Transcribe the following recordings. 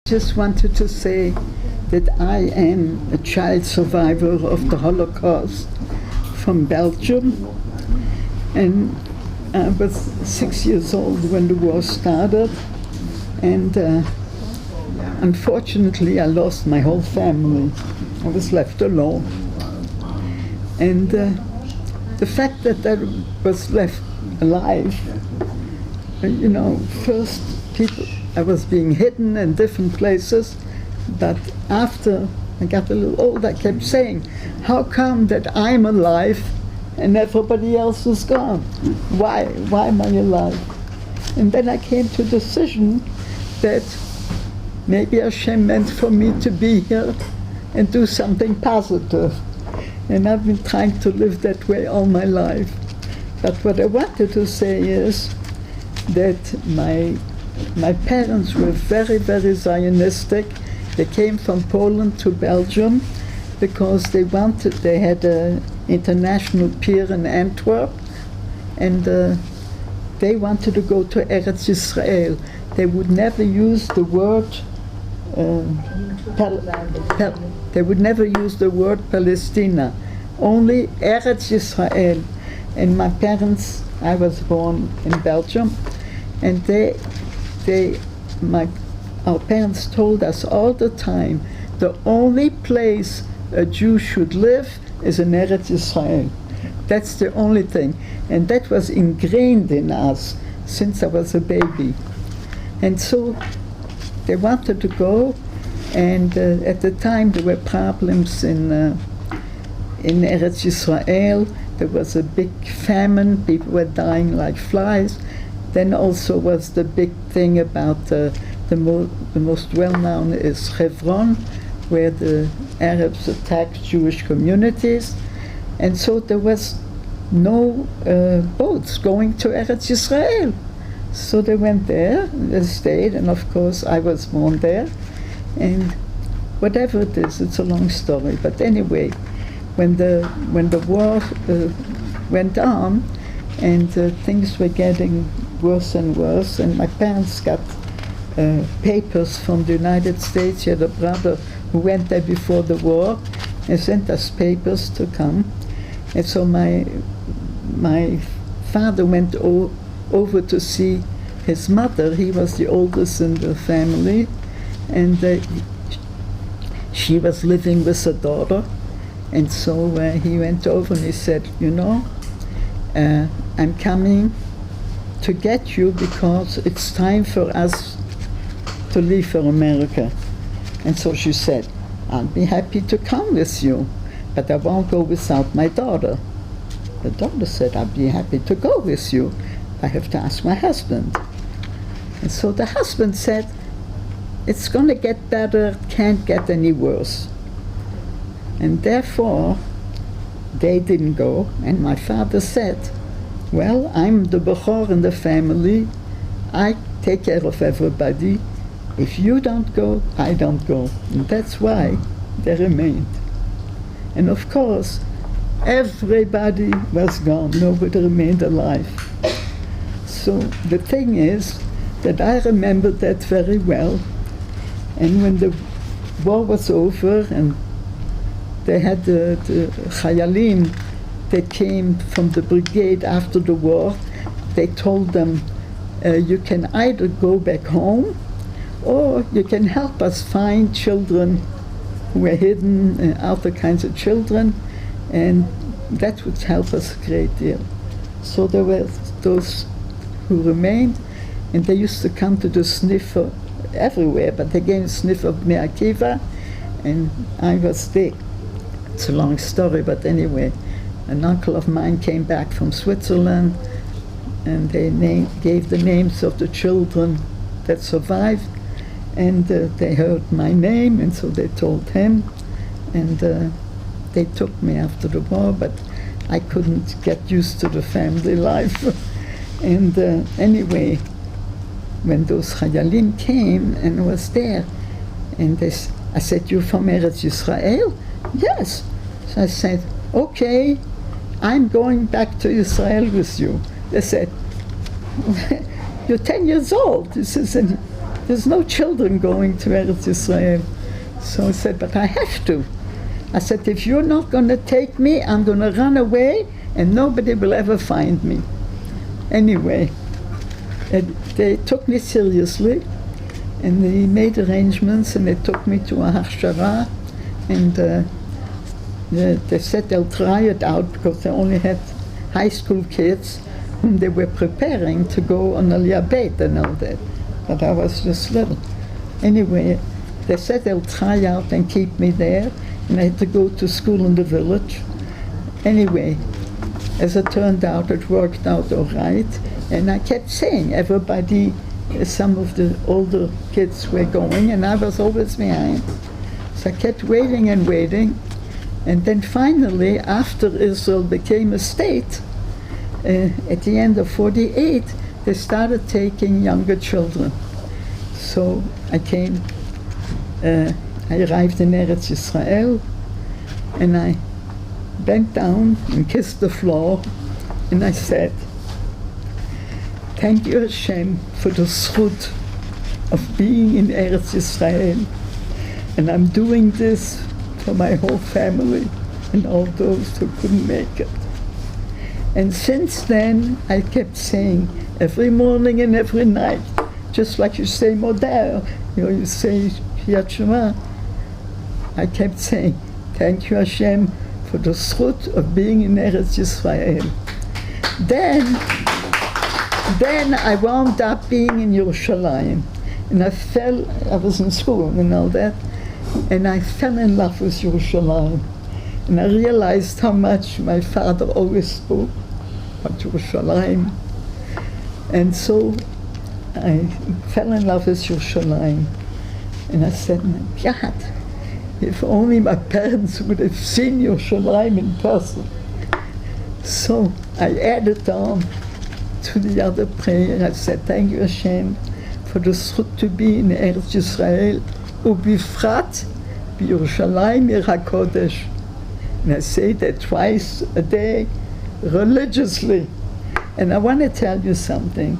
Just wanted to say that I am a child survivor of the Holocaust from Belgium, and I was 6 years old when the war started, and unfortunately I lost my whole family. I was left alone, and the fact that I was left alive, first I was being hidden in different places, but after I got a little old, I kept saying, how come that I'm alive and everybody else is gone? Why am I alive? And then I came to the decision that maybe Hashem meant for me to be here and do something positive. And I've been trying to live that way all my life. But what I wanted to say is that my parents were very, very Zionistic. They came from Poland to Belgium because they had an international pier in Antwerp, and they wanted to go to Eretz Yisrael. They would never use the word they would never use the word Palestina, only Eretz Yisrael. And my parents, I was born in Belgium, and our parents told us all the time, the only place a Jew should live is in Eretz Yisrael. That's the only thing. And that was ingrained in us since I was a baby. And so they wanted to go, and at the time there were problems in Eretz Yisrael. There was a big famine, people were dying like flies. Then also was the big thing about the most well-known is Hebron, where the Arabs attacked Jewish communities. And so there was no boats going to Eretz Yisrael. So they went there, they stayed, and of course I was born there. And whatever it is, it's a long story. But anyway, when the war went on, and things were getting worse and worse, and my parents got papers from the United States. He had a brother who went there before the war and sent us papers to come. And so my father went over to see his mother. He was the oldest in the family, and she was living with a daughter. And so he went over and he said, I'm coming to get you because it's time for us to leave for America. And so she said, I'll be happy to come with you, but I won't go without my daughter. The daughter said, I'll be happy to go with you. I have to ask my husband. And so the husband said, it's going to get better, it can't get any worse. And therefore, they didn't go, and my father said, well, I'm the Bechor in the family, I take care of everybody. If you don't go, I don't go. And that's why they remained. And of course, everybody was gone, nobody remained alive. So the thing is that I remember that very well. And when the war was over and they had the Chayalim, they came from the brigade after the war, they told them, you can either go back home or you can help us find children who were hidden, other kinds of children, and that would help us a great deal. So there were those who remained, and they used to come to the sniffer everywhere, but they gave a sniffer of Bnei Akiva, and I was there. It's a long story, but anyway, an uncle of mine came back from Switzerland, and they gave the names of the children that survived, and they heard my name, and so they told him, and they took me after the war, but I couldn't get used to the family life. And anyway, when those Chayalim came and I was there, and I said, you're from Eretz Yisrael? Yes. So I said, okay, I'm going back to Israel with you. They said, you're 10 years old. This is there's no children going to Eretz Yisrael. So I said, but I have to. I said, if you're not going to take me, I'm going to run away and nobody will ever find me. Anyway, they took me seriously and they made arrangements and they took me to a hachshara, and they said they'll try it out because they only had high school kids whom they were preparing to go on Aliyah Beit and all that. But I was just little. Anyway, they said they'll try out and keep me there, and I had to go to school in the village. Anyway, as it turned out, it worked out all right, and I kept saying, everybody, some of the older kids were going, and I was always behind. So I kept waiting and waiting, and then finally, after Israel became a state, at the end of 48, they started taking younger children. So I came, I arrived in Eretz Yisrael, and I bent down and kissed the floor, and I said, thank you, Hashem, for the zchut of being in Eretz Yisrael, and I'm doing this for my whole family and all those who couldn't make it. And since then, I kept saying, every morning and every night, just like you say Modeh, you say Kriyat Shema, I kept saying, thank you, Hashem, for the zchut of being in Eretz Yisrael. Then I wound up being in Yerushalayim, and I was in school and all that, and I fell in love with Yerushalayim. And I realized how much my father always spoke about Yerushalayim. And so I fell in love with Yerushalayim. And I said, my God, if only my parents would have seen Yerushalayim in person. So I added on to the other prayer. I said, thank you, Hashem, for the zchut to be in Eretz Yisrael, ubifrat b'Yerushalayim Ir HaKodesh. And I say that twice a day, religiously. And I want to tell you something.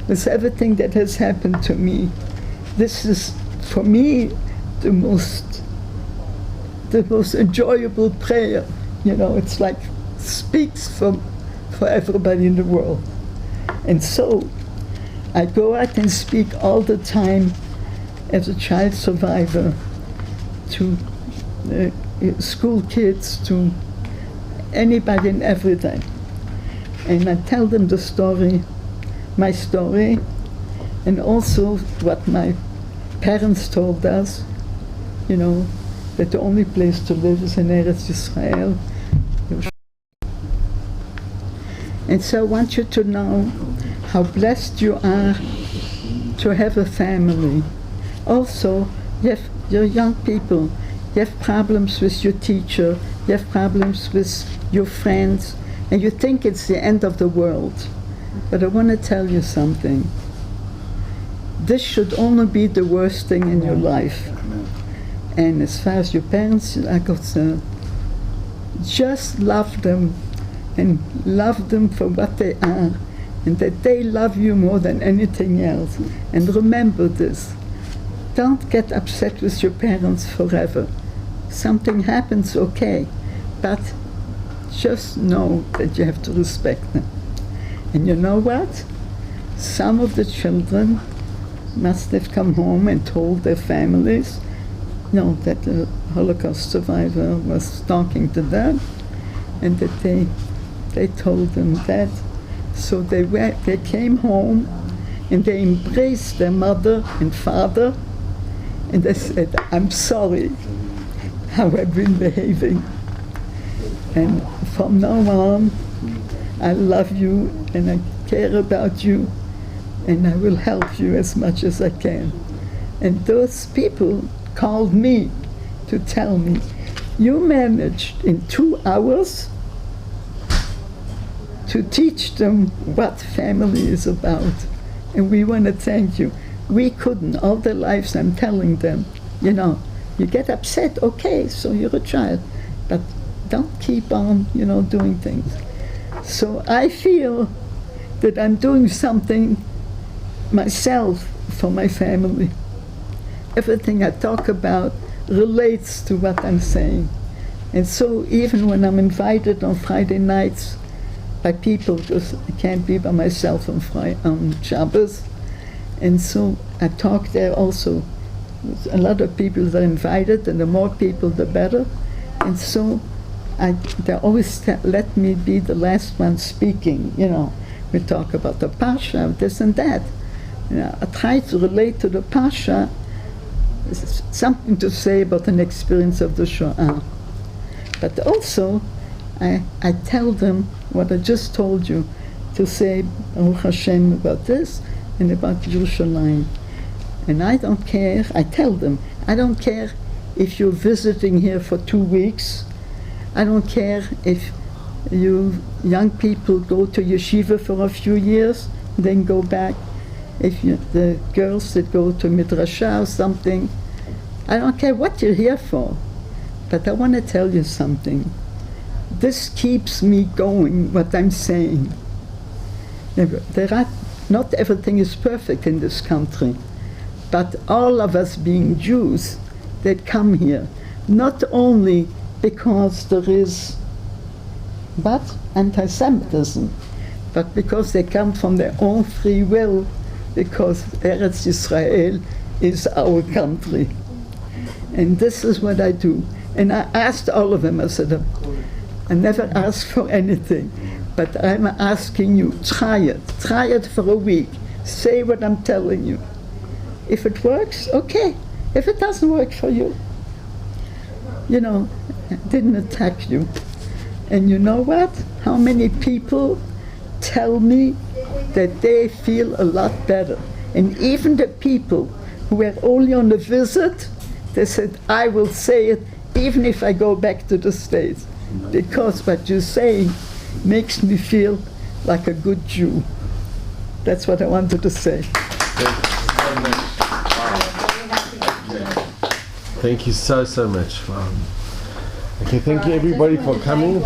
With everything that has happened to me, this is, for me, the most enjoyable prayer. You know, it's like speaks for everybody in the world. And so I go out and speak all the time as a child survivor to school kids, to anybody and everything. And I tell them the story, my story, and also what my parents told us, you know, that the only place to live is in Eretz Yisrael. And so I want you to know how blessed you are to have a family. Also, you're young people. You have problems with your teacher, you have problems with your friends, and you think it's the end of the world. But I want to tell you something. This should only be the worst thing in your life. And as far as your parents are concerned, just love them and love them for what they are, and that they love you more than anything else. And remember this. Don't get upset with your parents forever. Something happens, okay, but just know that you have to respect them. And you know what? Some of the children must have come home and told their families, that the Holocaust survivor was talking to them, and that they told them that. So they came home and they embraced their mother and father, and they said, I'm sorry how I've been behaving. And from now on, I love you and I care about you, and I will help you as much as I can. And those people called me to tell me, you managed in 2 hours to teach them what family is about. And we want to thank you. We couldn't. All their lives I'm telling them, you get upset, okay, so you're a child, but don't keep on, doing things. So I feel that I'm doing something myself for my family. Everything I talk about relates to what I'm saying. And so even when I'm invited on Friday nights by people, because I can't be by myself on Shabbos, and so I talk there also. A lot of people are invited, and the more people, the better. And so they always let me be the last one speaking. You know, we talk about the Pasha, this and that. You know, I try to relate to the Pasha, something to say about an experience of the Shoah. But also, I tell them what I just told you, to say Baruch Hashem about this and about Yerushalayim. And I don't care, I tell them, I don't care if you're visiting here for 2 weeks. I don't care if you young people go to yeshiva for a few years, then go back. If the girls that go to midrasha or something, I don't care what you're here for. But I want to tell you something. This keeps me going, what I'm saying. Not everything is perfect in this country, but all of us being Jews that come here, not only because there is anti-Semitism, but because they come from their own free will, because Eretz Yisrael is our country. And this is what I do. And I asked all of them, I said, I never asked for anything, but I'm asking you, try it for a week, say what I'm telling you. If it works, okay. If it doesn't work for you, you know, I didn't attack you. And you know what? How many people tell me that they feel a lot better? And even the people who were only on a visit, they said, I will say it even if I go back to the States, because what you're saying makes me feel like a good Jew. That's what I wanted to say. Thank you so much. Wow. Okay, thank you everybody for coming.